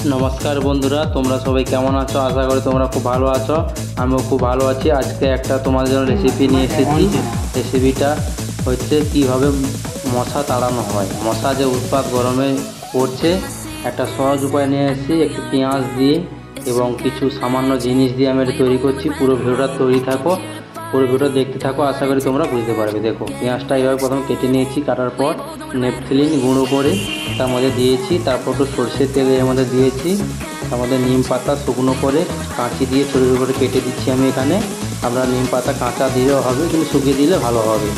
নমস্কার বন্ধুরা, তোমরা সবাই কেমন আছো? আশা করি তোমরা খুব ভালো আছো। আমিও খুব ভালো আছি। আজকে একটা তোমাদের জন্য রেসিপি নিয়ে এসেছি। রেসিপিটা হচ্ছে কিভাবে মশা তাড়ানো হয়। মশা যে উৎপাত গরমে পড়ছে, একটা সহজ উপায় নিয়ে এসেছি। একটু পেঁয়াজ দিয়ে এবং কিছু সামান্য জিনিস দিয়ে আমি এটা তৈরি করছি। পুরো ভিডিওটা পুরো ভিডিও দেখতে থাকো, আশা করি তোমরা বুঝতে পারবে। দেখো, পেঁয়াজটা এইভাবে প্রথমে কেটে নিয়েছি। কাটার পর নেপথলিন গুঁড়ো করে তার মধ্যে দিয়েছি। তারপর একটু সরষের তেল এর মধ্যে দিয়েছি। তার মধ্যে নিম পাতা শুকনো করে কাঁচি দিয়ে ছোটো ছোটো করে কেটে দিচ্ছি আমি এখানে। আপনারা নিম পাতা কাঁচা দিলেও হবে, কিন্তু শুকিয়ে দিলে ভালো হবে।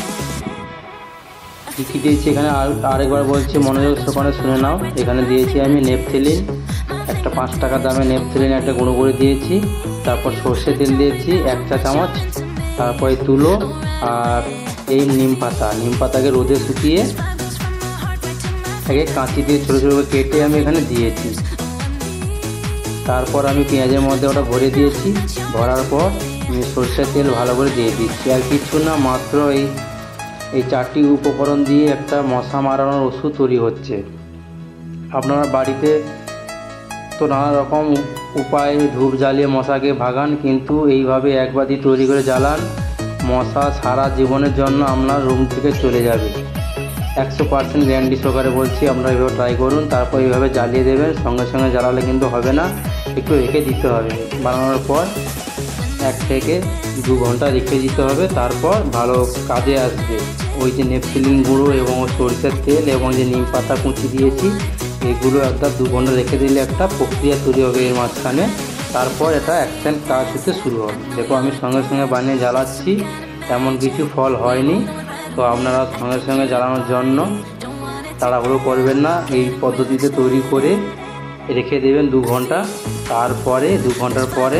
কী কী দিয়েছি এখানে আরেকবার বলছি, মনোযোগ সহকারে শুনে নাও। এখানে দিয়েছি আমি নেপথলিন, একটা 5 টাকা দামে নেপথলিন একটা গুঁড়ো করে দিয়েছি। তারপর সর্ষের তেল দিয়েছি 1 চা চামচ। তারপরে তুলো আর এই নিম পাতাকে রোদে শুকিয়ে আগে কাঁচি দিয়ে ছোটো ছোটো করে কেটে আমি এখানে দিয়েছি। তারপর আমি পেঁয়াজের মধ্যে ওটা ভরে দিয়েছি। ভরার পর আমি সরষের তেল ভালো করে দিয়ে দিচ্ছি। আর কিছু না, মাত্র এই 4টি উপকরণ দিয়ে একটা মশা মারানোর ওষুধ তৈরি হচ্ছে। আপনারা বাড়িতে তো নানা রকম উপায়ে ধূপ জ্বালিয়ে মশাকে ভাগান, কিন্তু এইভাবে একবারই তৈরি করে জ্বালান, মশা সারা জীবনের জন্য আপনার রুম থেকে চলে যাবে। 100% গ্যারান্টি সহকারে বলছি, আপনারা এইভাবে ট্রাই করুন। তারপর এইভাবে জ্বালিয়ে দেবেন। সঙ্গে সঙ্গে জ্বালালে কিন্তু হবে না, একটু রেখে দিতে হবে। বানানোর পর 1 থেকে 2 ঘন্টা রেখে দিতে হবে। তারপর ভালো কাজে আসবে। ওই যে নেপথলিন গুঁড়ো এবং সরষের তেল এবং যে নিম পাতা কুচি দিয়েছি, এগুলো একটা 2 ঘন্টা রেখে দিলে একটা প্রক্রিয়া তৈরি হবে এর মাঝখানে। তারপর এটা অ্যাকশন কাজ হতে শুরু হবে। দেখো, আমি সঙ্গে সঙ্গে বানিয়ে জ্বালাচ্ছি, এমন কিছু ফল হয়নি। তো আপনারা সঙ্গে সঙ্গে জ্বালানোর জন্য তাড়াহুড়ো করবেন না। এই পদ্ধতিতে তৈরি করে রেখে দেবেন 2 ঘন্টা। তারপরে 2 ঘন্টার পরে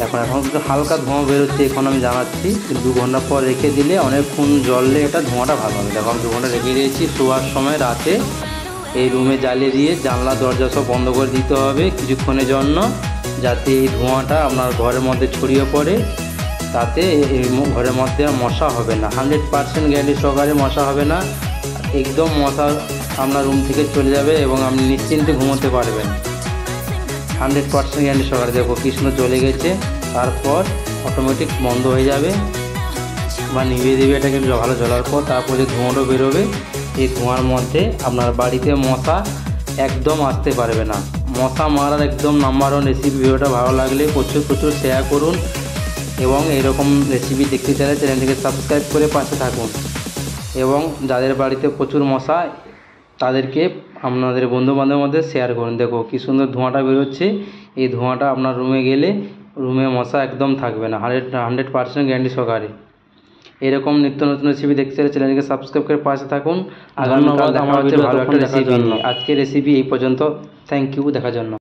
এখন একটু হালকা ধোঁয়া বেরোচ্ছে, এখন আমি জানাচ্ছি। 2 ঘন্টা পর রেখে দিলে অনেকক্ষণ জ্বললে এটা ধোঁয়াটা ভালো হবে। দেখো, আমি 2 ঘন্টা রেখে দিয়েছি। শোয়ার সময় রাতে এই রুমে জ্বালিয়ে দিয়ে জানলা দরজা সব বন্ধ করে দিতে হবে কিছুক্ষণের জন্য, যাতে এই ধোঁয়াটা আপনার ঘরের মধ্যে ছড়িয়ে পড়ে। তাতে এই ঘরের মধ্যে মশা হবে না। 100% গ্যারান্টি সহকারে মশা হবে না। একদম মশা আপনার রুম থেকে চলে যাবে এবং আপনি নিশ্চিন্তে ঘুমোতে পারবেন। 100% গ্যারান্টি সহকারে। দেখো, কি সুন্দর জ্বলে গেছে। তারপর অটোমেটিক বন্ধ হয়ে যাবে বা নিভিয়ে দেবে এটাকে ভালো জ্বলার পর। তারপর যে ধোঁয়াটা বেরোবে, এই ধোঁয়ার মধ্যে আপনার বাড়িতে মশা একদম আসতে পারবে না। মশা মারার একদম নাম্বার 1 রেসিপি। ভিডিওটা ভালো লাগলে প্রচুর শেয়ার করুন এবং এরকম রেসিপি দেখতে চাইলে চ্যানেলটিকে সাবস্ক্রাইব করে পাশে থাকুন। এবং যাদের বাড়িতে প্রচুর মশা, তাদেরকে আপনাদের বন্ধুবান্ধবের মধ্যে শেয়ার করুন। দেখো, কি সুন্দর ধোঁয়াটা বেরোচ্ছে। এই ধোঁয়াটা আপনার রুমে গেলে রুমে মশা একদম থাকবে না। 100% গ্যারান্টি সহকারে। এরকম নিত্য নতুন রেসিপি দেখতে চাইলে চ্যানেলকে সাবস্ক্রাইব করে পাশে থাকুন। আগামীকাল দেখা হচ্ছে ভালো একটা রেসিপি নিয়ে। আজকের রেসিপি এই পর্যন্ত। থ্যাংক ইউ দেখার জন্য।